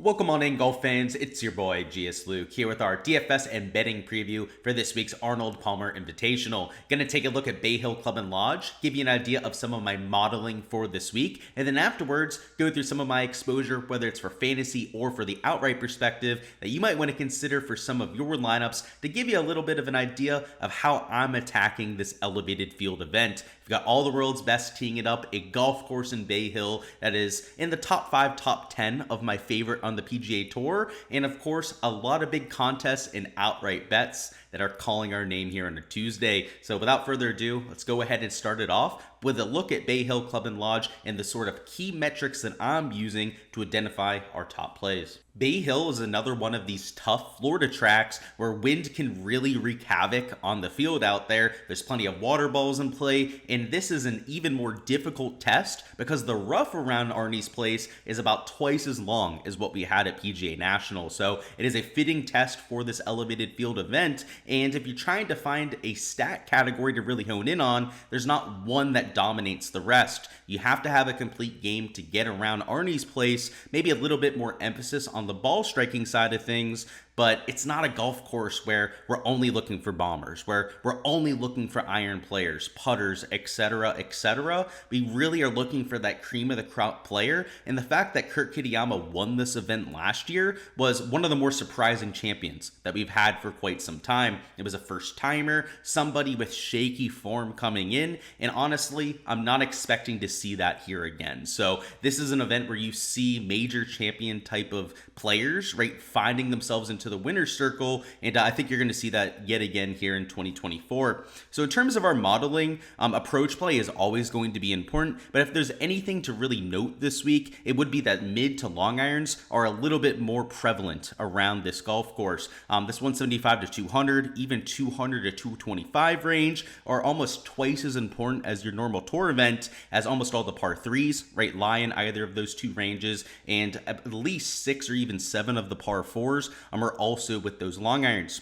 Welcome on in, golf fans. It's your boy Gsluke here with our DFS and betting preview for this week's Arnold Palmer Invitational. Gonna take a look at Bay Hill Club and Lodge, give you an idea of some of my modeling for this week, and then afterwards go through some of my exposure, whether it's for fantasy or for the outright perspective that you might want to consider for some of your lineups to give you a little bit of an idea of how I'm attacking this elevated field event. We've got all the world's best teeing it up, a golf course in Bay Hill that is in the top 5, top 10 of my favorite on the PGA Tour, and of course a lot of big contests and outright bets that are calling our name here on a Tuesday. So without further ado, let's go ahead and start it off with a look at Bay Hill Club and Lodge and the sort of key metrics that I'm using to identify our top plays. Bay Hill is another one of these tough Florida tracks where wind can really wreak havoc on the field out there. There's plenty of water balls in play, and this is an even more difficult test because the rough around Arnie's place is about twice as long as what we had at PGA National. So it is a fitting test for this elevated field event, and if you're trying to find a stat category to really hone in on, there's not one that dominates the rest. You have to have a complete game to get around Arnie's place, maybe a little bit more emphasis on the ball striking side of things, but it's not a golf course where we're only looking for bombers, where we're only looking for iron players, putters, etc., etc. We really are looking for that cream of the crop player, and the fact that Kurt Kitayama won this event last year was one of the more surprising champions that we've had for quite some time. It was a first-timer, somebody with shaky form coming in, and honestly, I'm not expecting to see that here again. So this is an event where you see major champion type of players, right, finding themselves into the winner's circle, and I think you're going to see that yet again here in 2024. So in terms of our modeling, approach play is always going to be important, but if there's anything to really note this week, it would be that mid to long irons are a little bit more prevalent around this golf course. This 175 to 200, even 200 to 225 range are almost twice as important as your normal tour event, as almost all the par threes, right, lie in either of those two ranges, and at least 6 or even 7 of the par fours are also with those long irons.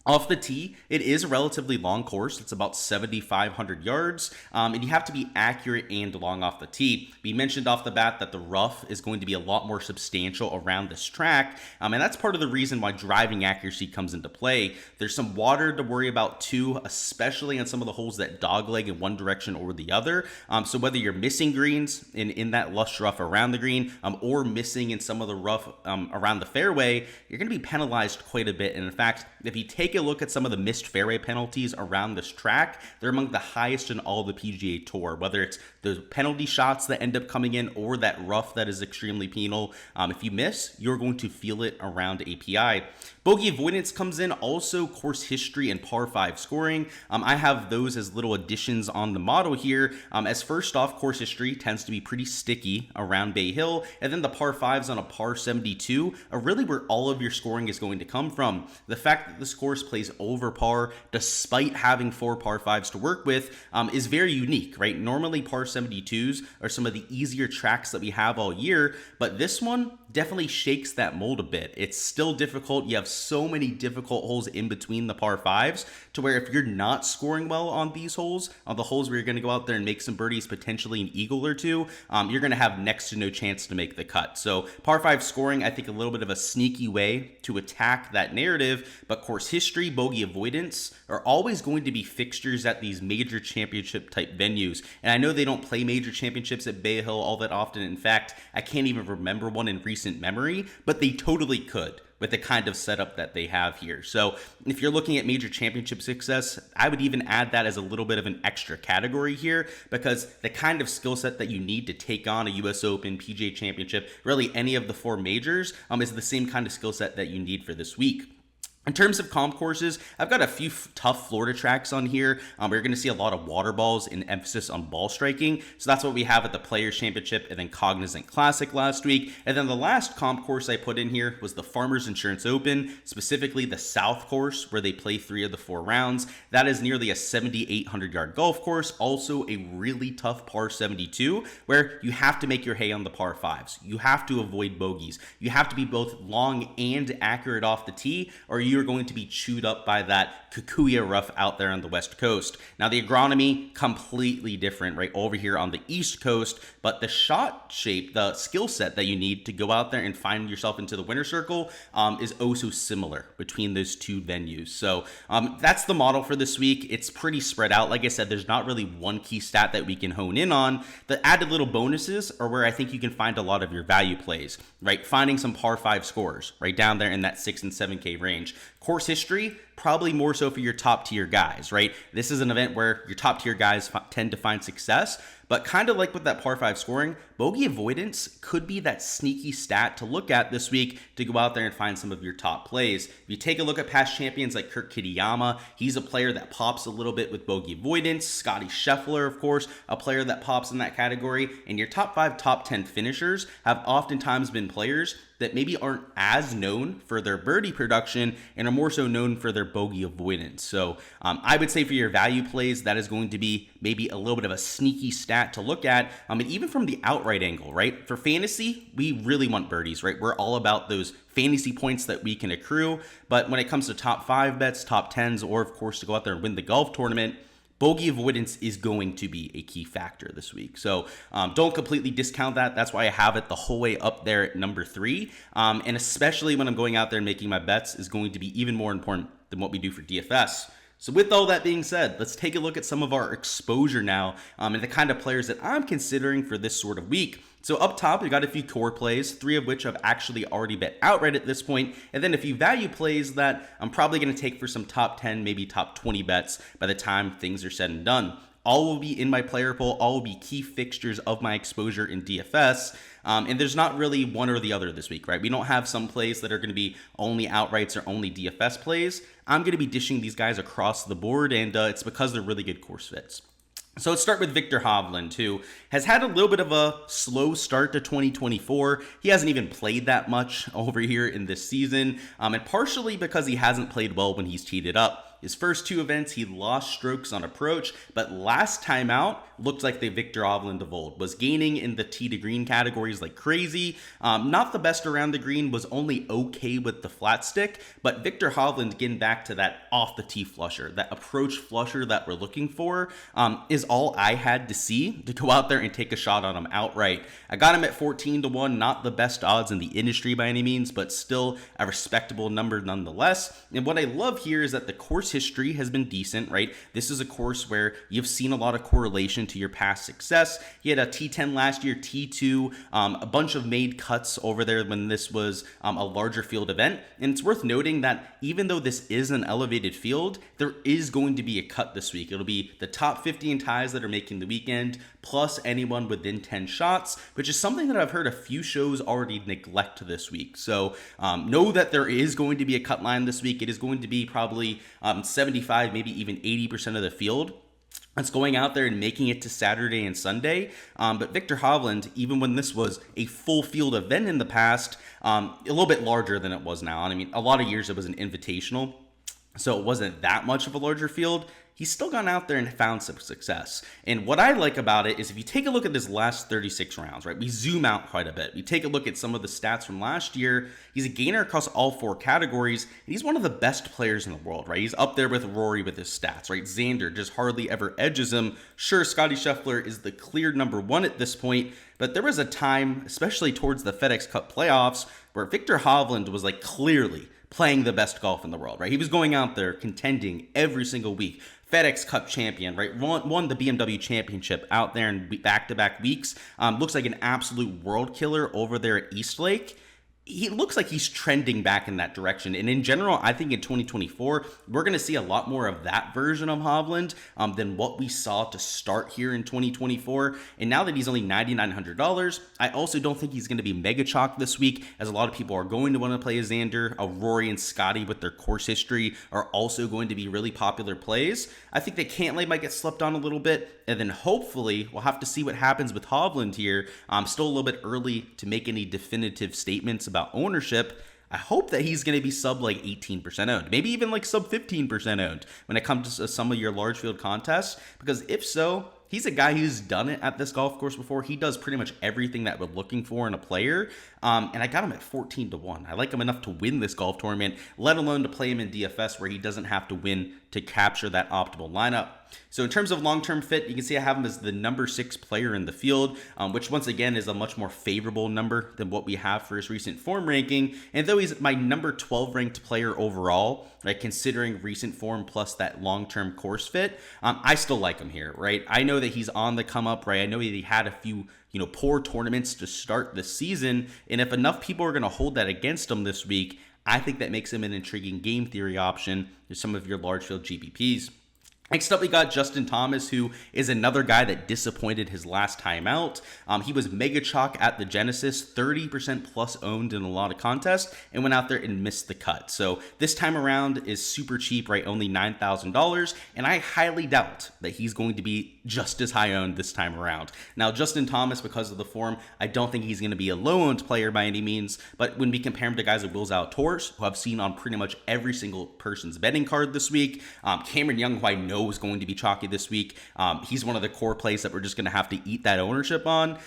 Off the tee, it is a relatively long course. It's about 7,500 yards, and you have to be accurate and long off the tee. We mentioned off the bat that the rough is going to be a lot more substantial around this track, and that's part of the reason why driving accuracy comes into play. There's some water to worry about too, especially on some of the holes that dogleg in one direction or the other. So whether you're missing greens in that lush rough around the green, or missing in some of the rough around the fairway, you're going to be penalized quite a bit. And in fact, if you take a look at some of the missed fairway penalties around this track, they're among the highest in all the PGA Tour, whether it's the penalty shots that end up coming in or that rough that is extremely penal. If you miss, you're going to feel it around API. Bogey avoidance comes in, also course history and par 5 scoring. I have those as little additions on the model here. As first off, course history tends to be pretty sticky around Bay Hill, and then the par 5s on a par 72 are really where all of your scoring is going to come from. The fact that this course plays over par despite having 4 par 5s to work with is very unique, right? Normally par 72s are some of the easier tracks that we have all year, but this one definitely shakes that mold a bit. It's still difficult. You have so many difficult holes in between the par 5s to where if you're not scoring well on these holes, on the holes where you're going to go out there and make some birdies, potentially an eagle or two, you're going to have next to no chance to make the cut. So par 5 scoring, I think a little bit of a sneaky way to attack that narrative, but course history, bogey avoidance are always going to be fixtures at these major championship type venues. And I know they don't play major championships at Bay Hill all that often. In fact, I can't even remember one in recent memory, but they totally could with the kind of setup that they have here. So if you're looking at major championship success, I would even add that as a little bit of an extra category here, because the kind of skill set that you need to take on a US Open, PGA Championship, really any of the 4 majors, is the same kind of skill set that you need for this week. In terms of comp courses, I've got a few tough Florida tracks on here. We're going to see a lot of water balls and emphasis on ball striking. So that's what we have at the Players Championship and then Cognizant Classic last week. And then the last comp course I put in here was the Farmers Insurance Open, specifically the South course where they play 3 of the 4 rounds. That is nearly a 7,800-yard golf course, also a really tough par 72 where you have to make your hay on the par 5s. You have to avoid bogeys. You have to be both long and accurate off the tee, or you you are going to be chewed up by that Kikuya rough out there on the West Coast. Now, the agronomy, completely different right over here on the East Coast, but the shot shape, the skill set that you need to go out there and find yourself into the winner's circle is also similar between those two venues. So that's the model for this week. It's pretty spread out. Like I said, there's not really one key stat that we can hone in on. The added little bonuses are where I think you can find a lot of your value plays, right? Finding some par 5 scores right down there in that 6 and 7K range. Course history, probably more so for your top tier guys, right? This is an event where your top tier guys tend to find success, but kind of like with that par 5 scoring, bogey avoidance could be that sneaky stat to look at this week to go out there and find some of your top plays. If you take a look at past champions like Kurt Kitayama, he's a player that pops a little bit with bogey avoidance. Scotty Scheffler, of course, a player that pops in that category. And your top 5, top 10 finishers have oftentimes been players that maybe aren't as known for their birdie production and are more so known for their bogey avoidance. So I would say for your value plays, that is going to be maybe a little bit of a sneaky stat to look at. And even from the outright angle, right? For fantasy, we really want birdies, right? We're all about those fantasy points that we can accrue. But when it comes to top 5 bets, top 10s, or of course to go out there and win the golf tournament, bogey avoidance is going to be a key factor this week. So don't completely discount that. That's why I have it the whole way up there at number 3. And especially when I'm going out there and making my bets is going to be even more important than what we do for DFS. So with all that being said, let's take a look at some of our exposure now and the kind of players that I'm considering for this sort of week. So up top, we got a few core plays, 3 of which I've actually already bet outright at this point, and then a few value plays that I'm probably going to take for some top 10, maybe top 20 bets by the time things are said and done. All will be in my player pool. All will be key fixtures of my exposure in DFS. And there's not really one or the other this week, right? We don't have some plays that are going to be only outrights or only DFS plays. I'm going to be dishing these guys across the board, and it's because they're really good course fits. So let's start with Viktor Hovland, who has had a little bit of a slow start to 2024. He hasn't even played that much over here in this season, and partially because he hasn't played well when he's teed it up. His first 2 events, he lost strokes on approach, but last time out, looked like the Viktor Hovland of old. Was gaining in the tee to green categories like crazy. Not the best around the green, was only okay with the flat stick, but Viktor Hovland getting back to that off the tee flusher, that approach flusher that we're looking for, is all I had to see to go out there and take a shot on him outright. I got him at 14-1, not the best odds in the industry by any means, but still a respectable number nonetheless. And what I love here is that the course history has been decent, right? This is a course where you've seen a lot of correlation to your past success. He had a T10 last year, T2, a bunch of made cuts over there when this was a larger field event. And it's worth noting that even though this is an elevated field, there is going to be a cut this week. It'll be the top 50 in ties that are making the weekend, plus anyone within 10 shots, which is something that I've heard a few shows already neglect this week. So know that there is going to be a cut line this week. It is going to be probably 75, maybe even 80% of the field that's going out there and making it to Saturday and Sunday. But Viktor Hovland, even when this was a full field event in the past, a little bit larger than it was now. And I mean, a lot of years it was an invitational, so it wasn't that much of a larger field. He's still gone out there and found some success. And what I like about it is if you take a look at this last 36 rounds, right, we zoom out quite a bit. We take a look at some of the stats from last year. He's a gainer across all 4 categories, and he's one of the best players in the world, right? He's up there with Rory with his stats, right? Xander just hardly ever edges him. Sure, Scotty Scheffler is the clear number 1 at this point, but there was a time, especially towards the FedEx Cup playoffs, where Viktor Hovland was like clearly playing the best golf in the world, right? He was going out there contending every single week. FedEx Cup champion, right? Won the BMW championship out there in back-to-back weeks. Looks like an absolute world killer over there at Eastlake. He looks like he's trending back in that direction. And in general, I think in 2024, we're going to see a lot more of that version of Hovland than what we saw to start here in 2024. And now that he's only $9,900, I also don't think he's going to be mega chalk this week, as a lot of people are going to want to play a Xander. Rory and Scotty with their course history are also going to be really popular plays. I think that Cantlay might get slept on a little bit, and then hopefully we'll have to see what happens with Hovland here. Still a little bit early to make any definitive statements about ownership. I hope that he's going to be sub like 18% owned, maybe even like sub 15% owned when it comes to some of your large field contests, because if so, he's a guy who's done it at this golf course before. He does pretty much everything that we're looking for in a player. And I got him at 14-1. I like him enough to win this golf tournament, let alone to play him in DFS where he doesn't have to win to capture that optimal lineup. So in terms of long-term fit, you can see I have him as the number 6 player in the field, which once again is a much more favorable number than what we have for his recent form ranking. And though he's my number 12 ranked player overall, right, considering recent form plus that long-term course fit, I still like him here, right? I know that he's on the come up, right? I know that he had a few poor tournaments to start the season. And if enough people are going to hold that against him this week, I think that makes him an intriguing game theory option to some of your large field GPPs. Next up, we got Justin Thomas, who is another guy that disappointed his last time out. He was mega chalk at the Genesis, 30% plus owned in a lot of contests, and went out there and missed the cut. So this time around is super cheap, right? Only $9,000, and I highly doubt that he's going to be just as high owned this time around. Now, Justin Thomas, because of the form, I don't think he's going to be a low owned player by any means, but when we compare him to guys like Will Zalatoris, who I've seen on pretty much every single person's betting card this week, Cameron Young, who I know is going to be chalky this week. He's one of the core plays that we're just going to have to eat that ownership on.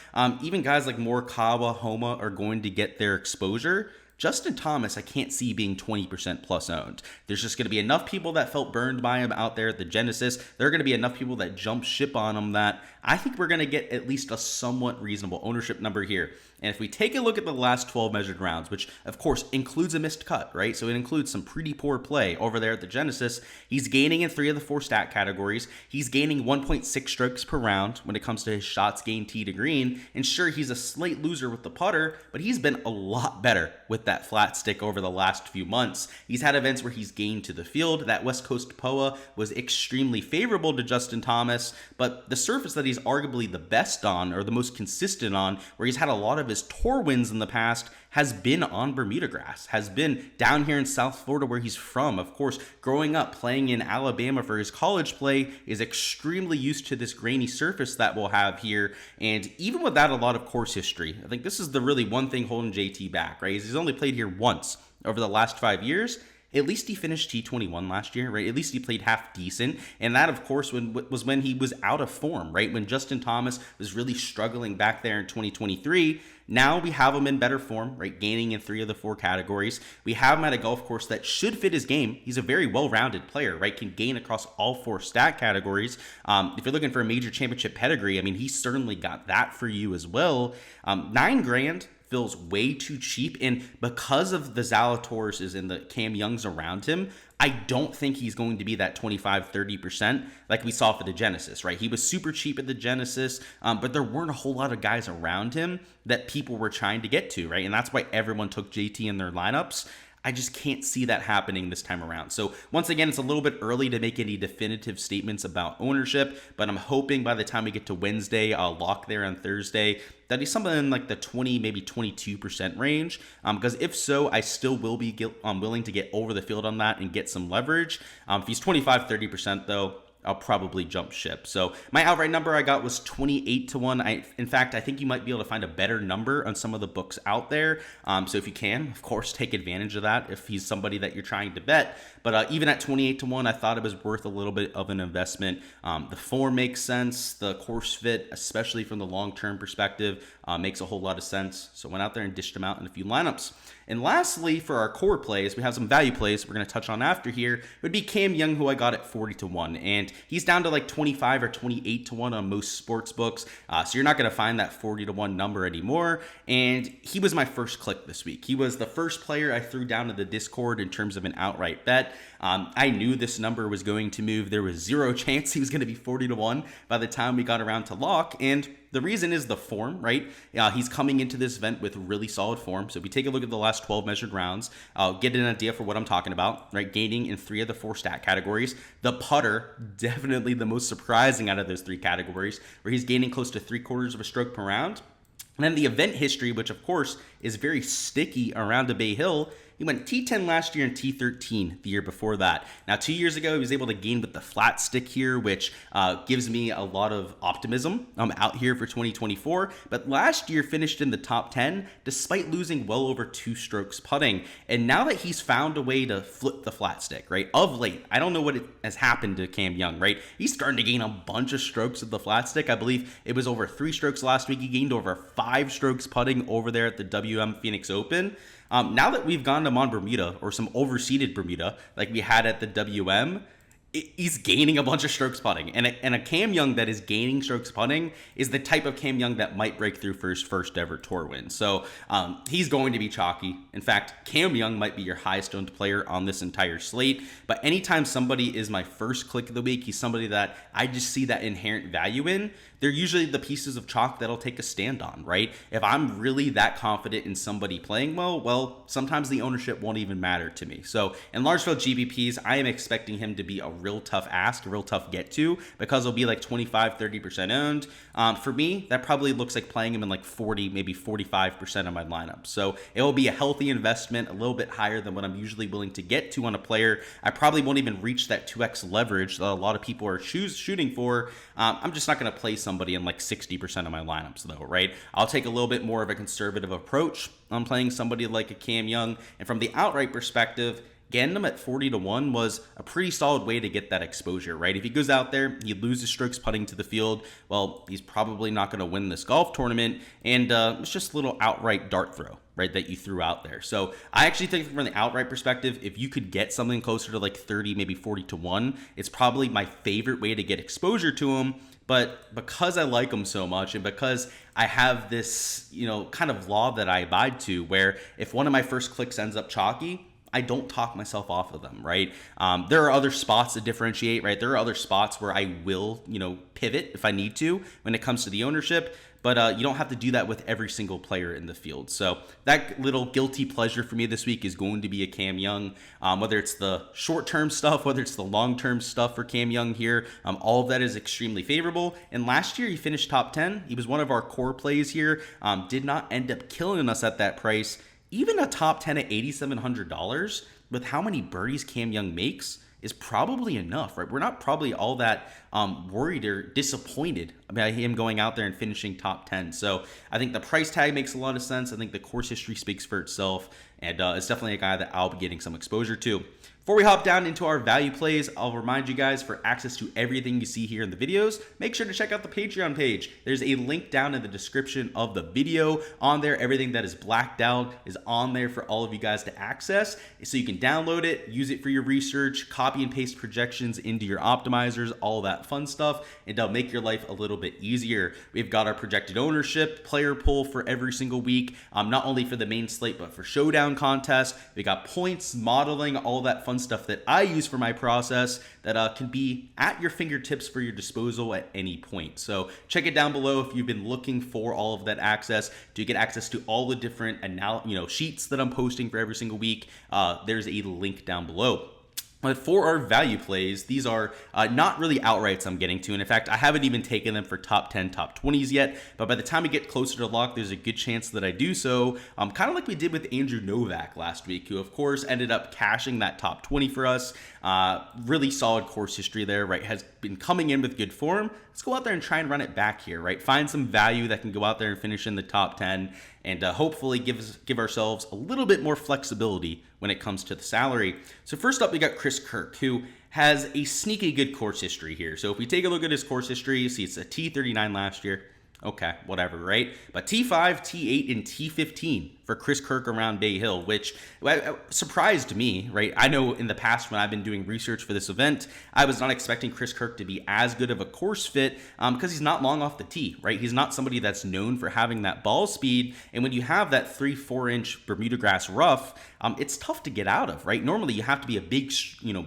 Even guys like Morikawa, Homa are going to get their exposure. Justin Thomas, I can't see being 20% plus owned. There's just going to be enough people that felt burned by him out there at the Genesis. There are going to be enough people that jump ship on him that I think we're going to get at least a somewhat reasonable ownership number here. And if we take a look at the last 12 measured rounds, which of course includes a missed cut, right? So it includes some pretty poor play over there at the Genesis. He's gaining in 3 of the 4 stat categories. He's gaining 1.6 strokes per round when it comes to his shots gained tee to green. And sure, he's a slight loser with the putter, but he's been a lot better with that flat stick over the last few months. He's had events where he's gained to the field. That West Coast POA was extremely favorable to Justin Thomas, but the surface that he's arguably the best on, or the most consistent on, where he's had a lot of his tour wins in the past, has been on Bermuda grass, has been down here in South Florida where he's from. Of course, growing up playing in Alabama for his college play, is extremely used to this grainy surface that we'll have here. And even without a lot of course history, I think this is the really one thing holding JT back, right? He's only played here once over the last 5 years. At least he finished T21 last year, right? At least he played half decent. And that, of course, was when he was out of form, right? When Justin Thomas was really struggling back there in 2023. Now we have him in better form, right? Gaining in 3 of the 4 categories. We have him at a golf course that should fit his game. He's a very well-rounded player, right? Can gain across all 4 stat categories. If you're looking for a major championship pedigree, I mean, he's certainly got that for you as well. $9,000 feels way too cheap, and because of the Zalatoris and the Cam Youngs around him, I don't think he's going to be that 25-30% like we saw for the Genesis, right? He was super cheap at the Genesis, but there weren't a whole lot of guys around him that people were trying to get to, right? And that's why everyone took JT in their lineups. I just can't see that happening this time around. So once again, it's a little bit early to make any definitive statements about ownership, but I'm hoping by the time we get to Wednesday, I'll lock there on Thursday, that he's something in like the 20, maybe 22% range. Because if so, I still will be willing to get over the field on that and get some leverage. If he's 25-30% though, I'll probably jump ship. So my outright number I got was 28-1. In fact, I think you might be able to find a better number on some of the books out there. So if you can, of course, take advantage of that if he's somebody that you're trying to bet. But even at 28-1, I thought it was worth a little bit of an investment. The form makes sense. The course fit, especially from the long-term perspective, makes a whole lot of sense. So I went out there and dished them out in a few lineups. And lastly, for our core plays, we have some value plays we're going to touch on after here. It would be Cam Young, who I got at 40-1. And he's down to like 25 or 28-1 on most sports books. So you're not going to find that 40-1 number anymore. And he was my first click this week. He was the first player I threw down to the Discord in terms of an outright bet. I knew this number was going to move. There was zero chance he was going to be 40-1 by the time we got around to lock. And the reason is the form, right? He's coming into this event with really solid form. So if we take a look at the last 12 measured rounds, get an idea for what I'm talking about, right? Gaining in 3 of the 4 stat categories. The putter, definitely the most surprising out of those 3 categories, where he's gaining close to 3/4 of a stroke per round. And then the event history, which of course is very sticky around the Bay Hill, He went T10 last year and T13 the year before that. Now, 2 years ago, he was able to gain with the flat stick here, which gives me a lot of optimism out here for 2024. But last year finished in the top 10 despite losing well over 2 strokes putting. And now that he's found a way to flip the flat stick, right? Of late, I don't know what has happened to Cam Young, right? He's starting to gain a bunch of strokes with the flat stick. I believe it was over 3 strokes last week. He gained over 5 strokes putting over there at the WM Phoenix Open. Now that we've gone to Mon Bermuda, or some overseeded Bermuda like we had at the WM, he's gaining a bunch of strokes putting. And a Cam Young that is gaining strokes putting is the type of Cam Young that might break through for his first ever tour win. So he's going to be chalky. In fact, Cam Young might be your highest owned player on this entire slate. But anytime somebody is my first click of the week, he's somebody that I just see that inherent value in. They're usually the pieces of chalk that I'll take a stand on, right? If I'm really that confident in somebody playing well, sometimes the ownership won't even matter to me. So in large field GPPs, I am expecting him to be a real tough ask, a real tough get to, because he'll be like 25-30% owned. For me, that probably looks like playing him in like 40, maybe 45% of my lineup. So it will be a healthy investment, a little bit higher than what I'm usually willing to get to on a player. I probably won't even reach that 2x leverage that a lot of people are shooting for. I'm just not going to play somebody in like 60% of my lineups though, right? I'll take a little bit more of a conservative approach on playing somebody like a Cam Young. And from the outright perspective, getting him at 40-1 was a pretty solid way to get that exposure, right? If he goes out there, he loses strokes putting to the field, well, he's probably not going to win this golf tournament. And it's just a little outright dart throw, right, that you threw out there. So I actually think from the outright perspective, if you could get something closer to like 30, maybe 40-1, it's probably my favorite way to get exposure to him. But because I like him so much, and because I have this, kind of law that I abide to, where if one of my first clicks ends up chalky, I don't talk myself off of them, right? There are other spots to differentiate, right? There are other spots where I will, pivot if I need to when it comes to the ownership. But you don't have to do that with every single player in the field. So that little guilty pleasure for me this week is going to be a Cam Young. Whether it's the short-term stuff, whether it's the long-term stuff for Cam Young here, all of that is extremely favorable. And last year he finished top 10. He was one of our core plays here. Did not end up killing us at that price. Even a top 10 at $8,700 with how many birdies Cam Young makes is probably enough, right? We're not probably all that worried or disappointed about him going out there and finishing top 10. So I think the price tag makes a lot of sense. I think the course history speaks for itself, and it's definitely a guy that I'll be getting some exposure to. Before we hop down into our value plays, I'll remind you guys, for access to everything you see here in the videos, make sure to check out the Patreon page. There's a link down in the description of the video. On there, everything that is blacked out is on there for all of you guys to access. So you can download it, use it for your research, copy and paste projections into your optimizers, all that fun stuff, and it'll make your life a little bit easier. We've got our projected ownership, player pool for every single week, not only for the main slate, but for showdown contests. We got points, modeling, all that fun stuff that I use for my process that can be at your fingertips for your disposal at any point. So check it down below if you've been looking for all of that access. To get access to all the different sheets that I'm posting for every single week, there's a link down below. But for our value plays, these are not really outrights I'm getting to. And in fact, I haven't even taken them for top 10, top 20s yet. But by the time we get closer to lock, there's a good chance that I do so. Kind of like we did with Andrew Novak last week, who of course ended up cashing that top 20 for us. Really solid course history there, right? Has been coming in with good form. Let's go out there and try and run it back here, right? Find some value that can go out there and finish in the top 10, and hopefully give ourselves a little bit more flexibility when it comes to the salary. So first up, we got Chris Kirk, who has a sneaky good course history here. So if we take a look at his course history, you see it's a T39 last year. Okay, whatever, right? But T5, T8, and T15 for Chris Kirk around Bay Hill, which surprised me, right? I know in the past when I've been doing research for this event, I was not expecting Chris Kirk to be as good of a course fit because he's not long off the tee, right? He's not somebody that's known for having that ball speed. And when you have that 3-4 inch Bermuda grass rough, it's tough to get out of, right? Normally you have to be a big,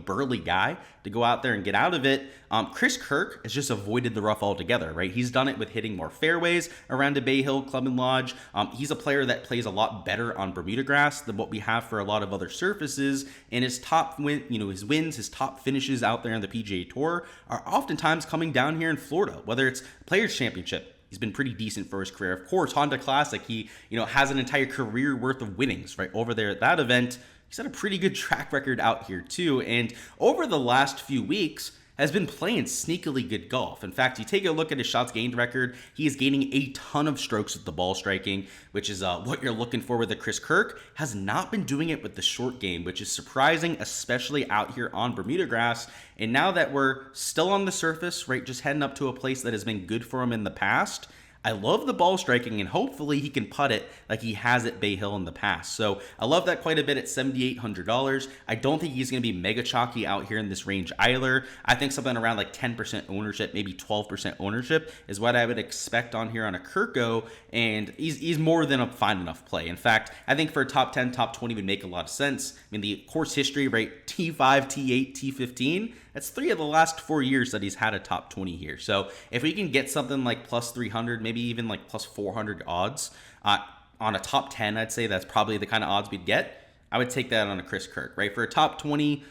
burly guy to go out there and get out of it. Chris Kirk has just avoided the rough altogether, right? He's done it with hitting more fairways around a Bay Hill Club and Lodge. He's a player that plays a lot better on Bermuda grass than what we have for a lot of other surfaces. And his top win, his wins, his top finishes out there on the PGA Tour are oftentimes coming down here in Florida, whether it's Players Championship. He's been pretty decent for his career. Of course, Honda Classic, he has an entire career worth of winnings right over there at that event. he's had a pretty good track record out here too. And over the last few weeks, has been playing sneakily good golf. In fact, you take a look at his shots gained record, he is gaining a ton of strokes with the ball striking, which is what you're looking for with a Chris Kirk. Has not been doing it with the short game, which is surprising, especially out here on Bermuda grass. And now that we're still on the surface, right, just heading up to a place that has been good for him in the past, I love the ball striking, and hopefully he can putt it like he has at Bay Hill in the past. So I love that quite a bit at $7,800. I don't think he's going to be mega chalky out here in this range either. I think something around like 10% ownership, maybe 12% ownership is what I would expect on here on a Kirko, and he's more than a fine enough play. In fact, I think for a top 10, top 20 would make a lot of sense. I mean, the course history, right, T5, T8, T15, that's 3 of the last 4 years that he's had a top 20 here. So if we can get something like plus 300, maybe even like plus 400 odds on a top 10, I'd say that's probably the kind of odds we'd get. I would take that on a Chris Kirk, right? For a top 20,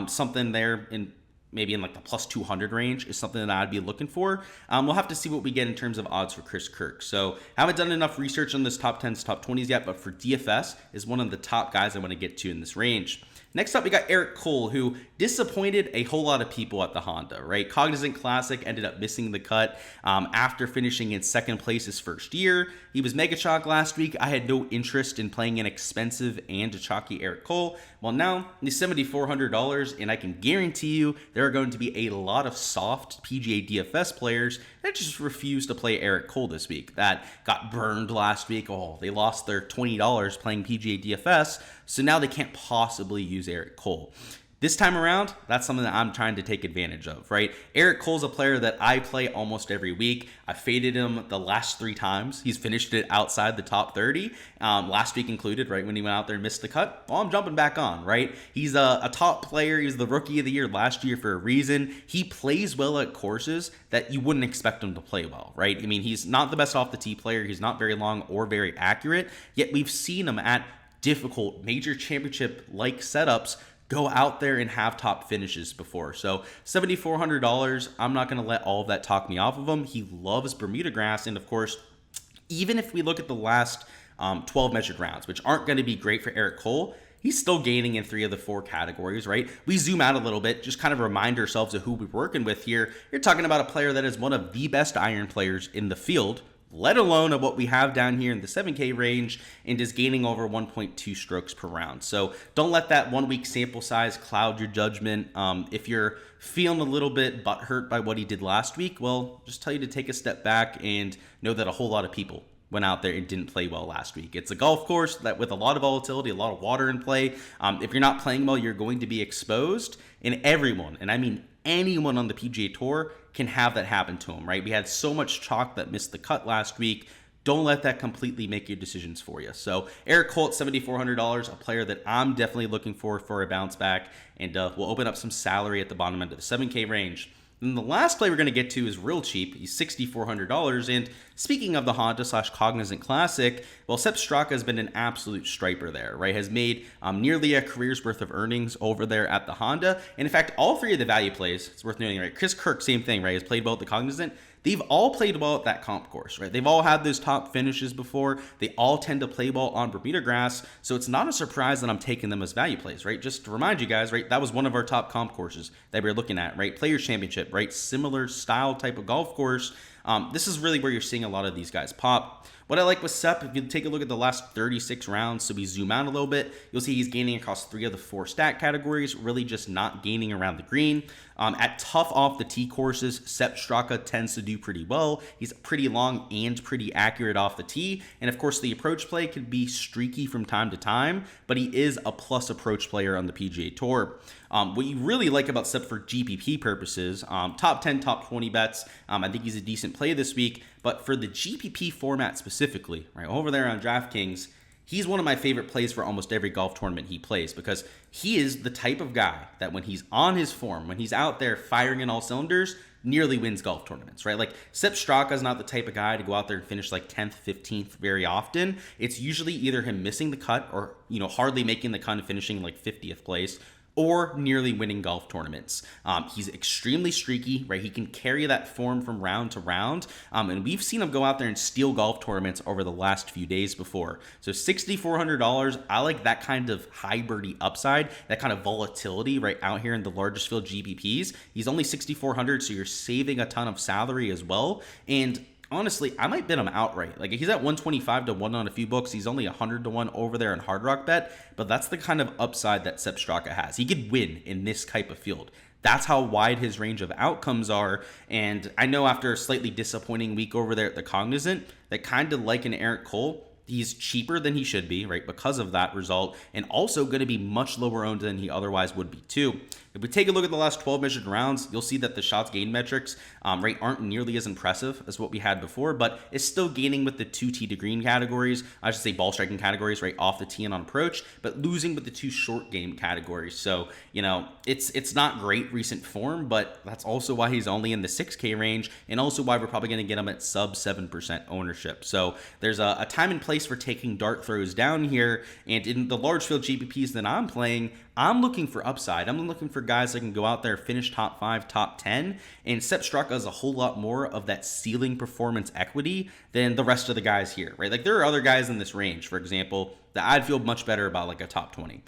something there in maybe in like the plus 200 range is something that I'd be looking for. We'll have to see what we get in terms of odds for Chris Kirk. So haven't done enough research on this top 10s, top 20s yet, but for DFS is one of the top guys I want to get to in this range. Next up, we got Eric Cole, who disappointed a whole lot of people at the Honda, right? Cognizant Classic ended up missing the cut after finishing in second place his first year. He was mega chalk last week. I had no interest in playing an expensive and a chalky Eric Cole. Well, now he's $7,400, and I can guarantee you there are going to be a lot of soft PGA DFS players that just refuse to play Eric Cole this week. That got burned last week. Oh, they lost their $20 playing PGA DFS, so now they can't possibly use Eric Cole. This time around, that's something that I'm trying to take advantage of, right? Eric Cole's a player that I play almost every week. I faded him the last 3 times. He's finished it outside the top 30, last week included, right? When he went out there and missed the cut. Well, I'm jumping back on, right? He's a top player. He's the rookie of the year last year for a reason. He plays well at courses that you wouldn't expect him to play well, right? I mean, he's not the best off the tee player. He's not very long or very accurate, yet we've seen him at difficult major championship-like setups go out there and have top finishes before. So $7,400, I'm not going to let all of that talk me off of him. He loves Bermuda grass. And of course, even if we look at the last 12 measured rounds, which aren't going to be great for Eric Cole, he's still gaining in 3 of the 4 categories, right? We zoom out a little bit, just kind of remind ourselves of who we're working with here. You're talking about a player that is one of the best iron players in the field, let alone of what we have down here in the 7K range, and is gaining over 1.2 strokes per round. So don't let that 1 week sample size cloud your judgment. If you're feeling a little bit butthurt by what he did last week, well, just tell you to take a step back and know that a whole lot of people went out there and didn't play well last week. It's a golf course that with a lot of volatility, a lot of water in play. If you're not playing well, you're going to be exposed, and everyone, and I mean anyone on the PGA Tour, can have that happen to them, right? We had so much chalk that missed the cut last week. Don't let that completely make your decisions for you. So Eric Colt, $7,400, a player that I'm definitely looking for a bounce back, and we'll open up some salary at the bottom end of the 7K range. And the last play we're going to get to is real cheap. He's $6,400. And speaking of the Honda/Cognizant Classic, well, Sepp Straka has been an absolute striper there, right? Has made nearly a career's worth of earnings over there at the Honda. And in fact, all 3 of the value plays, it's worth noting, right? Chris Kirk, same thing, right? Has played well at the Cognizant. They've all played well at that comp course, right? They've all had those top finishes before. They all tend to play well on Bermuda grass. So it's not a surprise that I'm taking them as value plays, right? Just to remind you guys, right? That was one of our top comp courses that we were looking at, right? Players Championship, right? Similar style type of golf course. This is really where you're seeing a lot of these guys pop. What I like with Sepp, if you take a look at the last 36 rounds, so we zoom out a little bit, you'll see he's gaining across 3 of the 4 stat categories, really just not gaining around the green. At tough off the tee courses, Sepp Straka tends to do pretty well. He's pretty long and pretty accurate off the tee. And of course, the approach play can be streaky from time to time, but he is a plus approach player on the PGA Tour. What you really like about Sepp for GPP purposes, top 10, top 20 bets, I think he's a decent play this week. But for the GPP format specifically, right over there on Draftkings, he's one of my favorite plays for almost every golf tournament he plays, because he is the type of guy that when he's on his form, when he's out there firing in all cylinders, nearly wins golf tournaments, right? Like Sepp Straka is not the type of guy to go out there and finish like 10th, 15th very often. It's usually either him missing the cut or, hardly making the cut and finishing like 50th place, or nearly winning golf tournaments. He's extremely streaky, right? He can carry that form from round to round. And we've seen him go out there and steal golf tournaments over the last few days before. So $6,400, I like that kind of high birdie upside, that kind of volatility right out here in the largest field GPPs. He's only $6,400, so you're saving a ton of salary as well. And honestly, I might bet him outright. Like, he's at 125 to 1 on a few books. He's only 100 to 1 over there in Hard Rock Bet, but that's the kind of upside that Sepp Straka has. He could win in this type of field. That's how wide his range of outcomes are. And I know after a slightly disappointing week over there at the Cognizant, that kind of like an Eric Cole, he's cheaper than he should be, right, because of that result, and also going to be much lower owned than he otherwise would be too. If we take a look at the last 12 measured rounds, you'll see that the shots gained metrics right, aren't nearly as impressive as what we had before, but it's still gaining with the 2 tee to green categories, I should say ball striking categories, right, off the tee and on approach, but losing with the 2 short game categories. So, you know, it's not great recent form, but that's also why he's only in the 6K range, and also why we're probably going to get him at sub 7% ownership. So there's a time and place for taking dart throws down here, and in the large field GPPs that I'm playing, I'm looking for upside. I'm looking for guys that can go out there, finish top 5, top 10, and Sepp Straka has a whole lot more of that ceiling performance equity than the rest of the guys here, right? Like, there are other guys in this range, for example, that I'd feel much better about, like a top 20.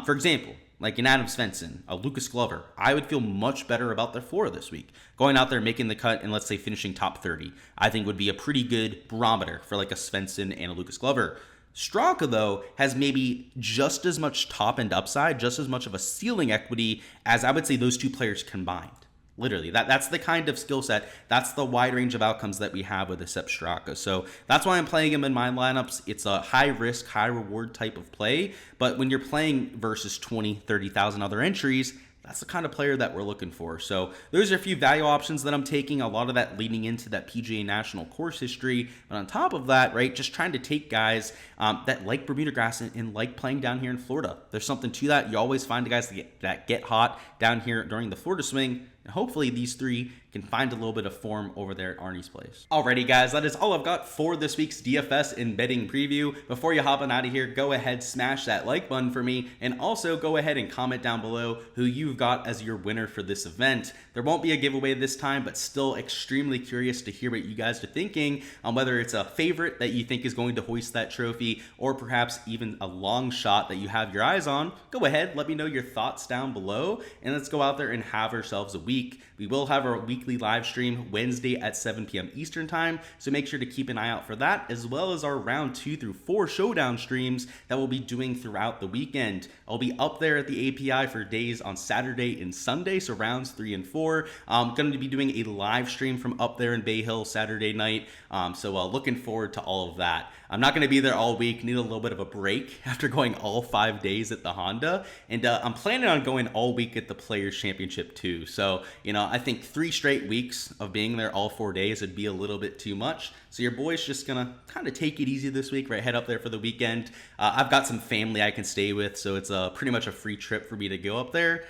For example, like an Adam Svensson, a Lucas Glover, I would feel much better about their floor this week. Going out there, making the cut, and let's say finishing top 30, I think would be a pretty good barometer for like a Svensson and a Lucas Glover. Straka, though, has maybe just as much top end upside, just as much of a ceiling equity as I would say those two players combined. Literally, that's the kind of skill set, that's the wide range of outcomes that we have with the Sepp Straka. So that's why I'm playing him in my lineups. It's a high risk, high reward type of play, but when you're playing versus 20, 30,000 other entries, that's the kind of player that we're looking for. So those are a few value options that I'm taking, a lot of that leading into that PGA National course history. But on top of that, right, just trying to take guys that like Bermuda grass and like playing down here in Florida. There's something to that. You always find guys that get hot down here during the Florida swing. And hopefully these three can find a little bit of form over there at Arnie's place. Alrighty, guys, that is all I've got for this week's DFS and betting preview. Before you hop on out of here, go ahead, smash that like button for me, and also go ahead and comment down below who you've got as your winner for this event. There won't be a giveaway this time, but still extremely curious to hear what you guys are thinking on whether it's a favorite that you think is going to hoist that trophy, or perhaps even a long shot that you have your eyes on. Go ahead, let me know your thoughts down below, and let's go out there and have ourselves a week. We will have our weekly live stream Wednesday at 7 p.m. Eastern time, so make sure to keep an eye out for that, as well as our round 2 through 4 showdown streams that we'll be doing throughout the weekend. I'll be up there at the API for days on Saturday and Sunday, so rounds 3 and 4. I'm going to be doing a live stream from up there in Bay Hill Saturday night, so looking forward to all of that. I'm not going to be there all week, need a little bit of a break after going all 5 days at the Honda, and I'm planning on going all week at the Players Championship too. So, you know, I think 3 straight weeks of being there all 4 days would be a little bit too much. So your boy's just gonna kind of take it easy this week, right? Head up there for the weekend. I've got some family I can stay with, so it's pretty much a free trip for me to go up there.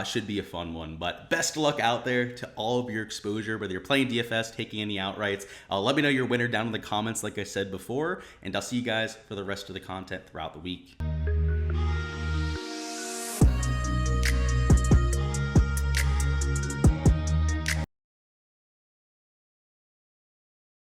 Should be a fun one, but best of luck out there to all of your exposure, whether you're playing DFS, taking any outrights. Let me know your winner down in the comments, like I said before, and I'll see you guys for the rest of the content throughout the week.